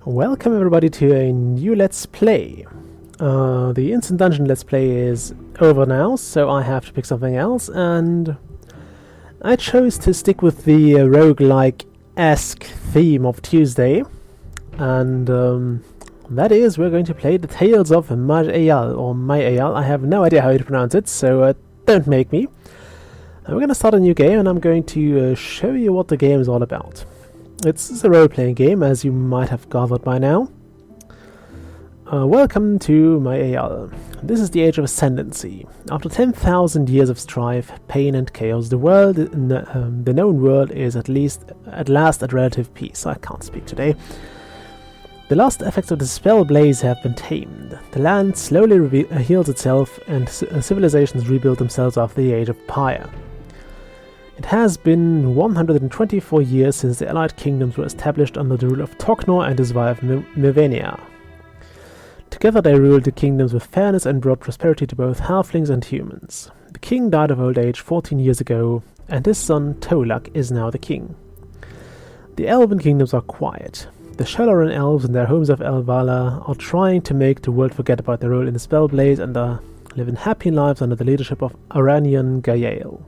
Welcome everybody to a new Let's Play. The Instant Dungeon Let's Play is over now, so I have to pick something else, and I chose to stick with the roguelike-esque theme of Tuesday, and that is we're going to play the Tales of Maj'Eyal, or Maj'Eyal. I have no idea how to pronounce it, so don't make me. We're going to start a new game, and I'm going to show you what the game is all about. It's a role-playing game, as you might have gathered by now. Welcome to Maj'Eyal. This is the Age of Ascendancy. After 10,000 years of strife, pain and chaos, the known world is at last at relative peace. I can't speak today. The last effects of the spell blaze have been tamed. The land slowly heals itself, and civilizations rebuild themselves after the Age of Pyre. It has been 124 years since the Allied kingdoms were established under the rule of Toknor and his wife Mivenia. Together they ruled the kingdoms with fairness and brought prosperity to both halflings and humans. The king died of old age 14 years ago, and his son Tolak is now the king. The elven kingdoms are quiet. The Shaloran elves in their homes of Elvala are trying to make the world forget about their role in the Spellblaze and live in happy lives under the leadership of Iranian Maj'Eyal.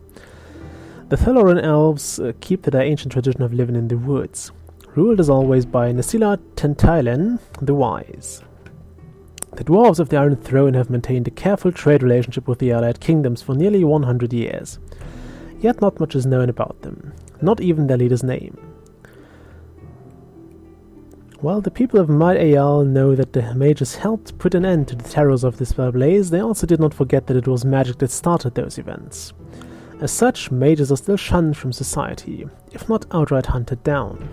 The Thaloran elves keep to their ancient tradition of living in the woods, ruled as always by Nasila Tentailen the Wise. The dwarves of the Iron Throne have maintained a careful trade relationship with the allied kingdoms for nearly 100 years, yet not much is known about them, not even their leader's name. While the people of Maj'Eyal know that the mages helped put an end to the terrors of the Spellblaze, they also did not forget that it was magic that started those events. As such, mages are still shunned from society, if not outright hunted down.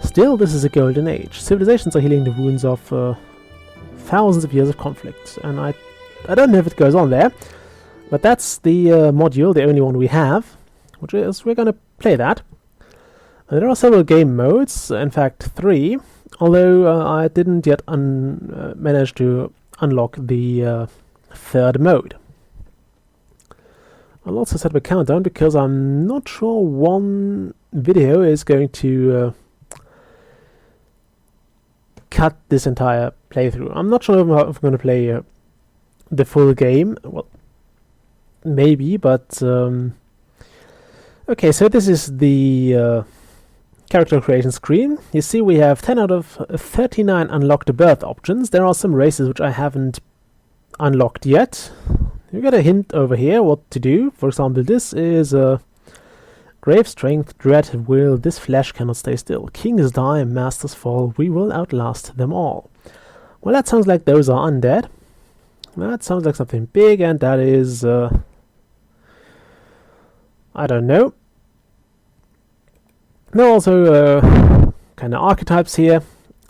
Still, this is a golden age. Civilizations are healing the wounds of thousands of years of conflict, and I don't know if it goes on there, but that's the module, the only one we have, which is we're going to play that. There are several game modes, in fact 3, although I didn't yet manage to unlock the third mode. I'll also set up a countdown because I'm not sure one video is going to cut this entire playthrough. I'm not sure if I'm going to play the full game. Well, maybe, but okay, so this is the character creation screen. You see we have 10 out of 39 unlocked birth options. There are some races which I haven't unlocked yet. You get a hint over here what to do. For example, this is grave strength, dread, will, this flesh cannot stay still. Kings die, masters fall, we will outlast them all. Well, that sounds like those are undead. That sounds like something big, and that is I don't know. There are also kind of archetypes here,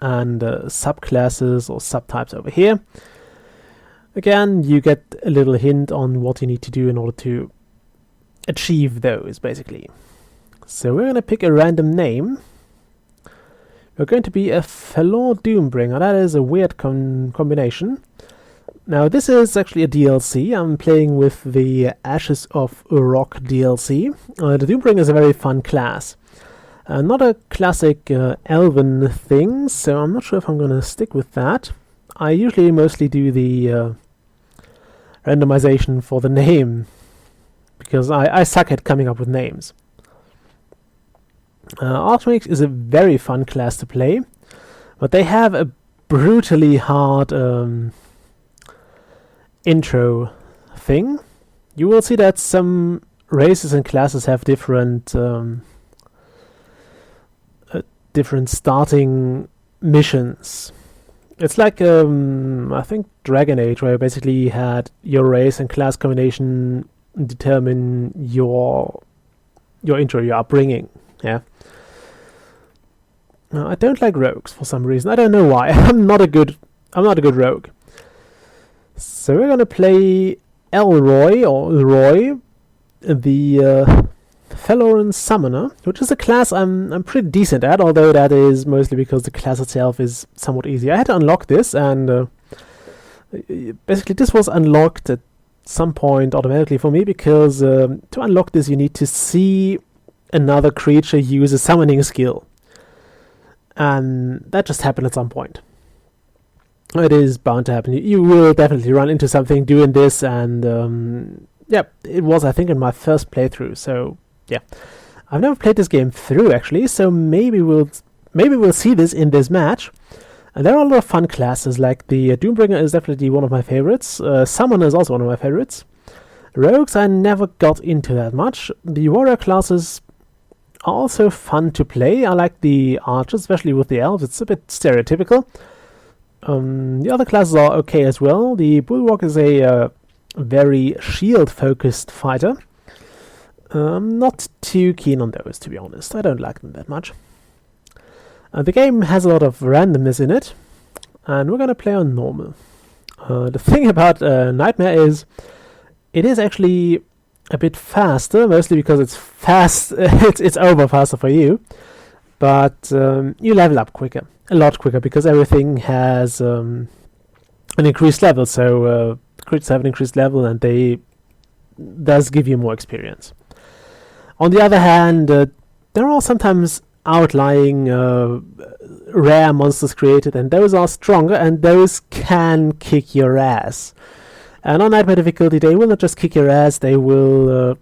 and subclasses or subtypes over here. Again, you get a little hint on what you need to do in order to achieve those, basically. So we're going to pick a random name. We're going to be a Felor Doombringer. That is a weird combination. Now, this is actually a DLC. I'm playing with the Ashes of Urok DLC. The Doombringer is a very fun class. Not a classic elven thing, so I'm not sure if I'm going to stick with that. I usually mostly do the randomization for the name, because I suck at coming up with names. Archmage is a very fun class to play, but they have a brutally hard intro thing. You will see that some races and classes have different starting missions. It's like, I think, Dragon Age, where you basically had your race and class combination determine your intro, your upbringing. Yeah. I don't like rogues for some reason. I don't know why. I'm not a good rogue. So we're gonna play Elroy or Roy, the Thaloran Summoner, which is a class I'm pretty decent at, although that is mostly because the class itself is somewhat easy. I had to unlock this, and basically this was unlocked at some point automatically for me, because to unlock this you need to see another creature use a summoning skill. and that just happened at some point. It is bound to happen. You will definitely run into something doing this, and yeah, it was, I think, in my first playthrough. So yeah, I've never played this game through actually, so maybe we'll see this in this match. And there are a lot of fun classes, like the Doombringer is definitely one of my favorites. Summoner is also one of my favorites. Rogues I never got into that much. The warrior classes are also fun to play. I like the archers, especially with the elves. It's a bit stereotypical. The other classes are okay as well. The Bulwark is a very shield-focused fighter. I'm not too keen on those, to be honest. I don't like them that much. The game has a lot of randomness in it, and we're going to play on normal. The thing about Nightmare is it is actually a bit faster, mostly because it's fast. it's over faster for you, but you level up quicker, a lot quicker, because everything has an increased level. So creatures have an increased level, and they does give you more experience. On the other hand, there are sometimes outlying rare monsters created, and those are stronger, and those can kick your ass. And on Nightmare difficulty, they will not just kick your ass, they will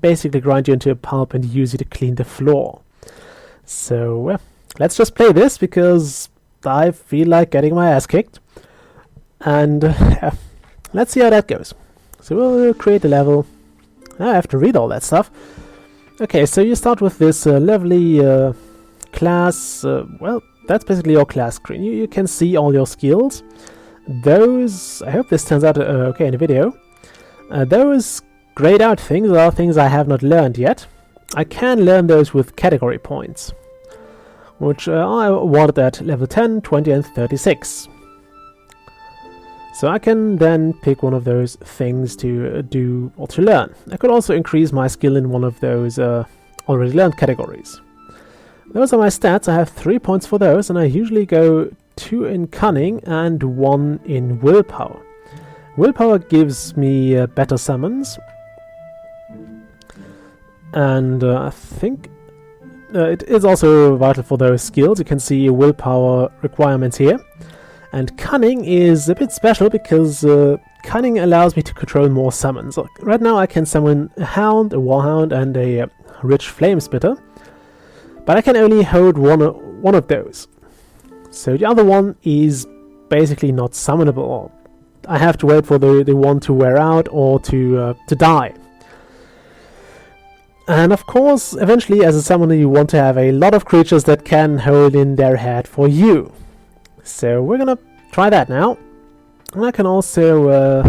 basically grind you into a pulp and use you to clean the floor. So let's just play this, because I feel like getting my ass kicked. And let's see how that goes. So we'll create a level. I have to read all that stuff. Okay, so you start with this lovely class. Well, that's basically your class screen. You can see all your skills. Those, I hope this turns out okay in the video. Those grayed out things are things I have not learned yet. I can learn those with category points, which are awarded at level 10, 20 and 36. So I can then pick one of those things to do or to learn. I could also increase my skill in one of those already learned categories. Those are my stats. I have 3 points for those, and I usually go 2 in cunning and 1 in willpower. Willpower gives me better summons, and I think it is also vital for those skills. You can see willpower requirements here. And cunning is a bit special, because cunning allows me to control more summons. Right now I can summon a hound, a warhound and a rich flame spitter, but I can only hold one of those. So the other one is basically not summonable. I have to wait for the one to wear out or to die. And of course, eventually as a summoner you want to have a lot of creatures that can hold in their head for you. So we're gonna try that now. And I can also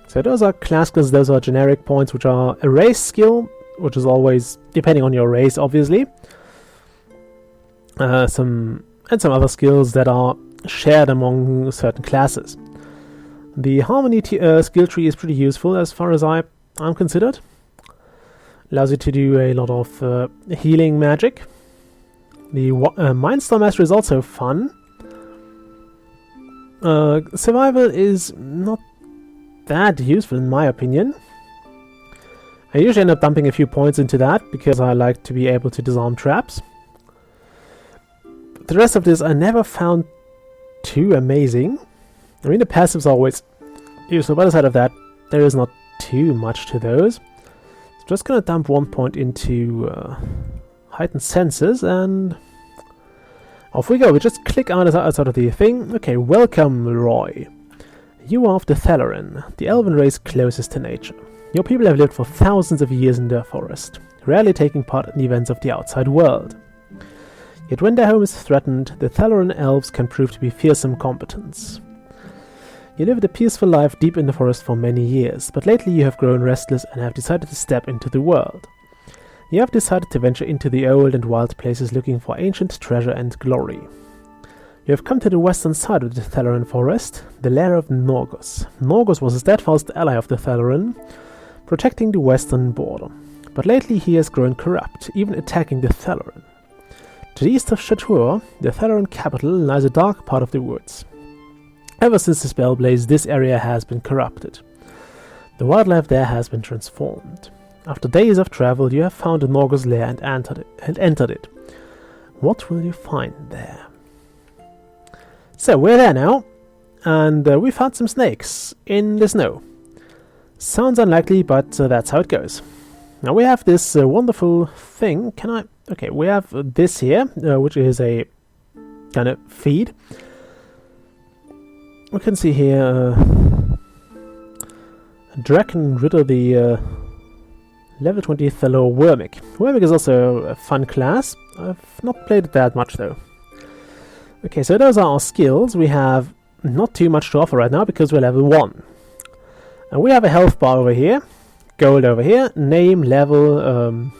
so those are class skills, those are generic points, which are a race skill, which is always depending on your race, obviously. Some other skills that are shared among certain classes. The harmony skill tree is pretty useful as far as I'm considered. Allows you to do a lot of healing magic. The Mindstorm Master is also fun. Survival is not that useful in my opinion. I usually end up dumping a few points into that, because I like to be able to disarm traps. The rest of this I never found too amazing. I mean, the passives are always useful, but aside of that, there is not too much to those. So just gonna dump 1 point into heightened senses, and off we go. We just click outside of the thing. Okay, welcome, Roy. You are of the Thalaran, the elven race closest to nature. Your people have lived for thousands of years in their forest, rarely taking part in the events of the outside world. Yet when their home is threatened, the Thalaran elves can prove to be fearsome combatants. You lived a peaceful life deep in the forest for many years, but lately you have grown restless and have decided to step into the world. You have decided to venture into the old and wild places looking for ancient treasure and glory. You have come to the western side of the Thalaran forest, the lair of Norgos. Norgos was a steadfast ally of the Thalaran, protecting the western border. But lately he has grown corrupt, even attacking the Thalaran. To the east of Shatur, the Thalaran capital, lies a dark part of the woods. Ever since the Spellblaze, this area has been corrupted. The wildlife there has been transformed. After days of travel, you have found the Norgos lair and entered it. What will you find there? So we're there now, and we found some snakes in the snow. Sounds unlikely, but that's how it goes. Now we have this wonderful thing. Okay, we have this here, which is a kind of feed. We can see here Dragon Ritter, the level 20 Thalor Wormic. Wormic is also a fun class. I've not played it that much though. Okay, so those are our skills. We have not too much to offer right now because we're level 1. And we have a health bar over here, gold over here, name, level,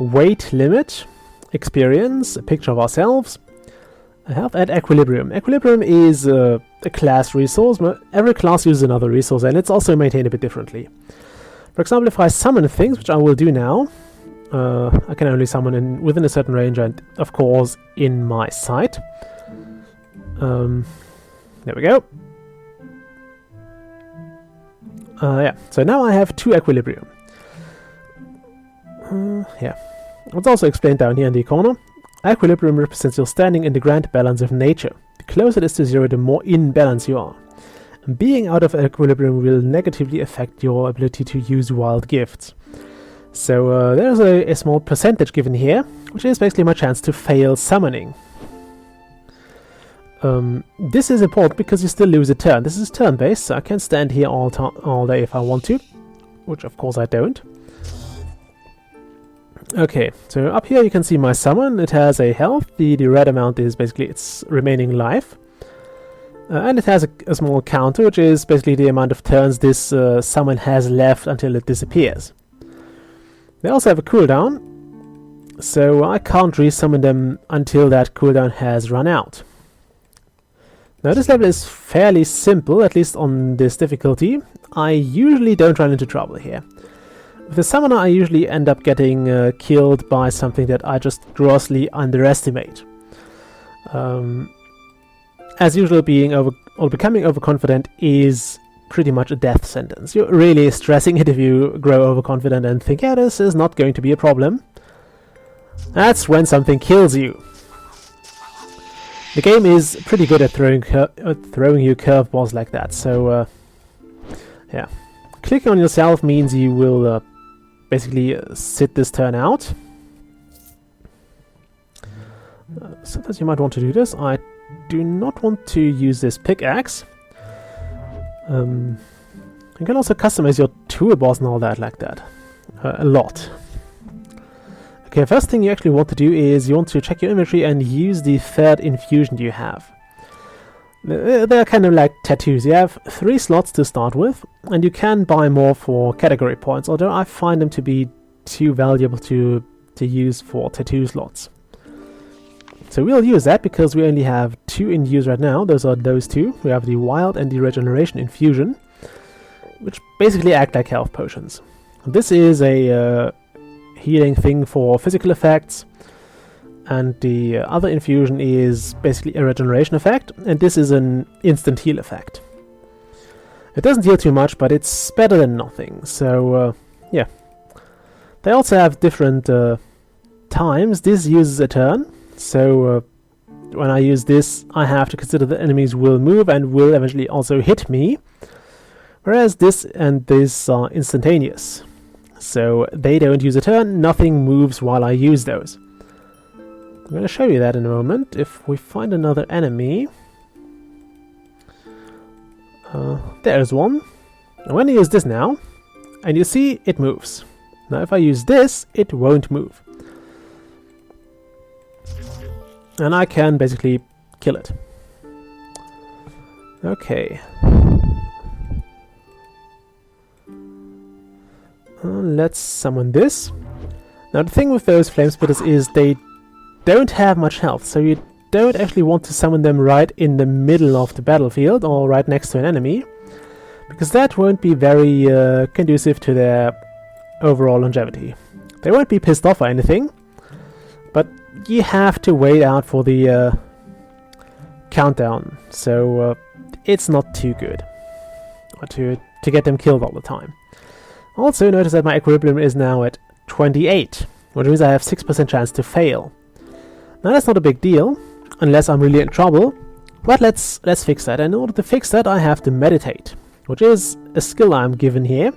weight limit, experience, a picture of ourselves, health, and equilibrium. Equilibrium is a class resource. Every class uses another resource, and it's also maintained a bit differently. For example, if I summon things, which I will do now, I can only summon within a certain range and, of course, in my sight. There we go. Yeah, so now I have 2 equilibrium. Yeah. It's also explained down here in the corner. Equilibrium represents your standing in the grand balance of nature. The closer it is to 0, the more in balance you are. And being out of equilibrium will negatively affect your ability to use wild gifts. So there's a small percentage given here, which is basically my chance to fail summoning. This is important because you still lose a turn. This is turn-based, so I can stand here all day if I want to, which of course I don't. Okay, so up here you can see my summon. It has a health. The red amount is basically its remaining life. And it has a small counter, which is basically the amount of turns this summon has left until it disappears. They also have a cooldown, so I can't resummon them until that cooldown has run out. Now this level is fairly simple, at least on this difficulty. I usually don't run into trouble here. With the summoner I usually end up getting killed by something that I just grossly underestimate. As usual, becoming overconfident is pretty much a death sentence. You're really stressing it if you grow overconfident and think, yeah, this is not going to be a problem. That's when something kills you. The game is pretty good at throwing you curveballs like that, so yeah. Clicking on yourself means you will basically sit this turn out. Sometimes you might want to do this. I do not want to use this pickaxe. You can also customize your toolbars and all that like that. A lot. Okay, first thing you actually want to do is you want to check your inventory and use the 3rd infusion you have. They're kind of like tattoos. You have 3 slots to start with, and you can buy more for category points, although I find them to be too valuable to use for tattoo slots. So we'll use that because we only have 2 in use right now. Those are those 2. We have the Wild and the Regeneration Infusion, which basically act like health potions. This is a healing thing for physical effects, and the other infusion is basically a regeneration effect, and this is an instant heal effect. It doesn't heal too much, but it's better than nothing, so yeah. They also have different times. This uses a turn, so when I use this I have to consider that enemies will move and will eventually also hit me, whereas this and this are instantaneous. So they don't use a turn, nothing moves while I use those. I'm going to show you that in a moment. If we find another enemy... there's one. I'm going to use this now, and you see it moves. Now if I use this, it won't move. And I can basically kill it. Okay. Let's summon this. Now the thing with those flame spitters is they don't have much health, so you don't actually want to summon them right in the middle of the battlefield or right next to an enemy, because that won't be very conducive to their overall longevity. They won't be pissed off or anything, but you have to wait out for the countdown, so it's not too good to get them killed all the time. Also notice that my equilibrium is now at 28, which means I have 6% chance to fail. Now that's not a big deal, unless I'm really in trouble. But let's fix that. And in order to fix that, I have to meditate, which is a skill I'm given here.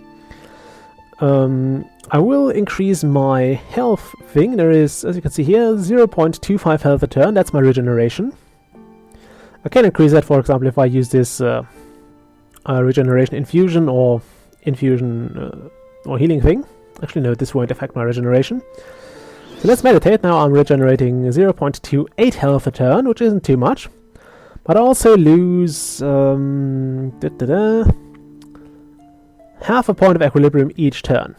I will increase my health thing. There is, as you can see here, 0.25 health a turn. That's my regeneration. I can increase that, for example, if I use this regeneration infusion or or healing thing. Actually, no, this won't affect my regeneration. So let's meditate. Now I'm regenerating 0.28 health a turn, which isn't too much. But I also lose half a point of equilibrium each turn.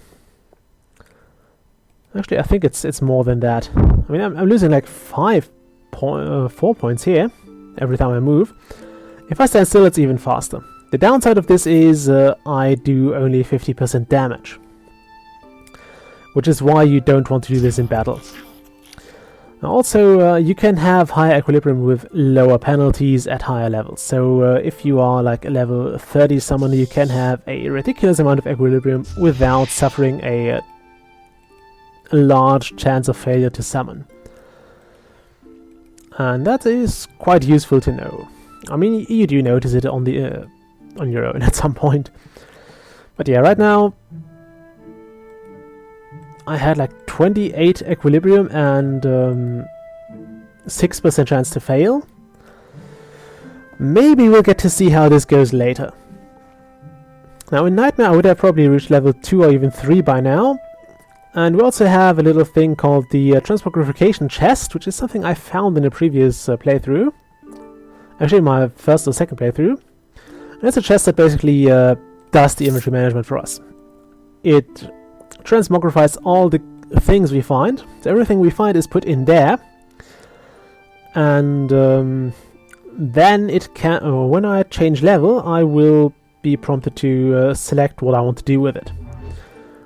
Actually, I think it's more than that. I mean, I'm losing like 4 points here every time I move. If I stand still, it's even faster. The downside of this is I do only 50% damage, which is why you don't want to do this in battle. Also, you can have higher equilibrium with lower penalties at higher levels. So if you are like a level 30 summoner, you can have a ridiculous amount of equilibrium without suffering a large chance of failure to summon. And that is quite useful to know. I mean, you do notice it on the on your own at some point. But yeah, right now I had like 28 equilibrium and 6% chance to fail. Maybe we'll get to see how this goes later. Now in Nightmare I would have probably reached level 2 or even 3 by now. And we also have a little thing called the Transmogrification Chest, which is something I found in a previous playthrough. Actually my first or second playthrough. And it's a chest that basically does the inventory management for us. It transmogrifies all the things we find. So everything we find is put in there. And then it can, when I change level, I will be prompted to select what I want to do with it.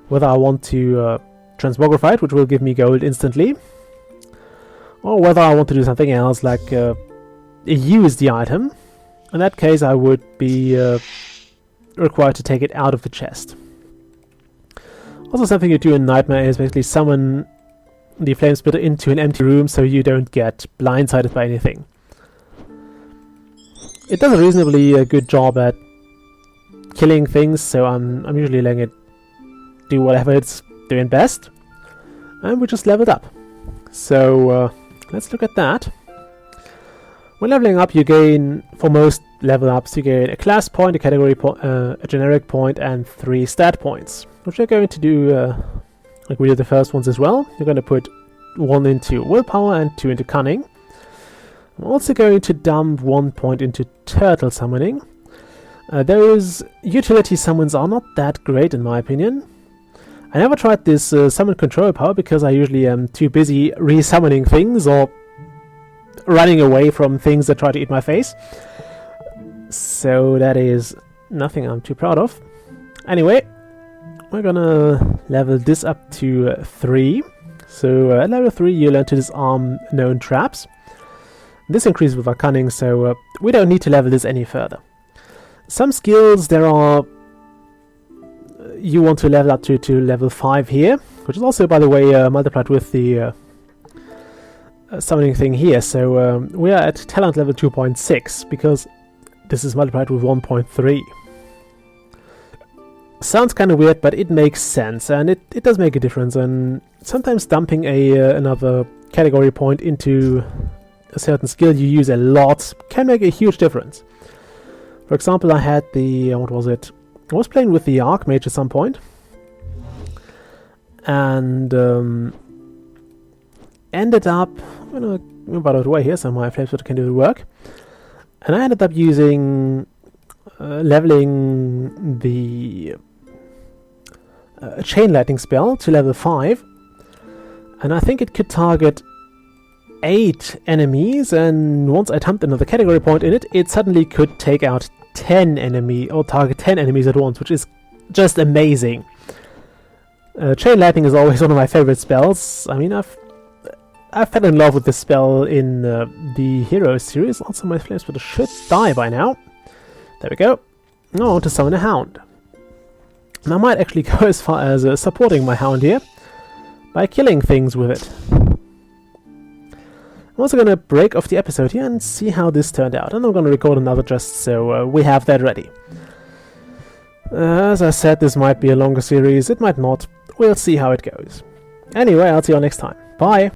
Whether I want to transmogrify it, which will give me gold instantly, or whether I want to do something else, like use the item. In that case, I would be required to take it out of the chest. Also, something you do in Nightmare is basically summon the Flame Splitter into an empty room so you don't get blindsided by anything. It does a reasonably good job at killing things, so I'm usually letting it do whatever it's doing best. And we just leveled up. So let's look at that. When leveling up, you gain, for most level ups, you gain a class point, a category point, a generic point, and 3 stat points, which you're going to do like we did the first ones as well. You're going to put 1 into willpower and 2 into cunning. I'm also going to dump 1 point into turtle summoning. Those utility summons are not that great in my opinion. I never tried this summon control power because I usually am too busy resummoning things or running away from things that try to eat my face. So that is nothing I'm too proud of. Anyway, we're gonna level this up to 3. So at level 3 you learn to disarm known traps. This increases with our cunning, so we don't need to level this any further. Some skills there are you want to level up to level 5 here, which is also, by the way, multiplied with the summoning thing here. So we are at talent level 2.6 because this is multiplied with 1.3. Sounds kind of weird, but it makes sense, and it does make a difference. And sometimes dumping another category point into a certain skill you use a lot can make a huge difference. For example, I had the what was it? I was playing with the Archmage at some point, and ended up, I'm gonna move out of the way here so my flame splitter can do the work, and I ended up using leveling the chain lightning spell to level 5, and I think it could target 8 enemies, and once I dumped another category point in it, it suddenly could take out 10 enemy or target 10 enemies at once, which is just amazing. Chain lightning is always one of my favorite spells. I mean, I fell in love with this spell in the Heroes series. Also, my flame splitter should die by now. There we go. Now I want to summon a hound. And I might actually go as far as supporting my hound here by killing things with it. I'm also gonna break off the episode here and see how this turned out, and I'm gonna record another just so we have that ready. As I said, this might be a longer series, it might not. We'll see how it goes. Anyway, I'll see you all next time. Bye!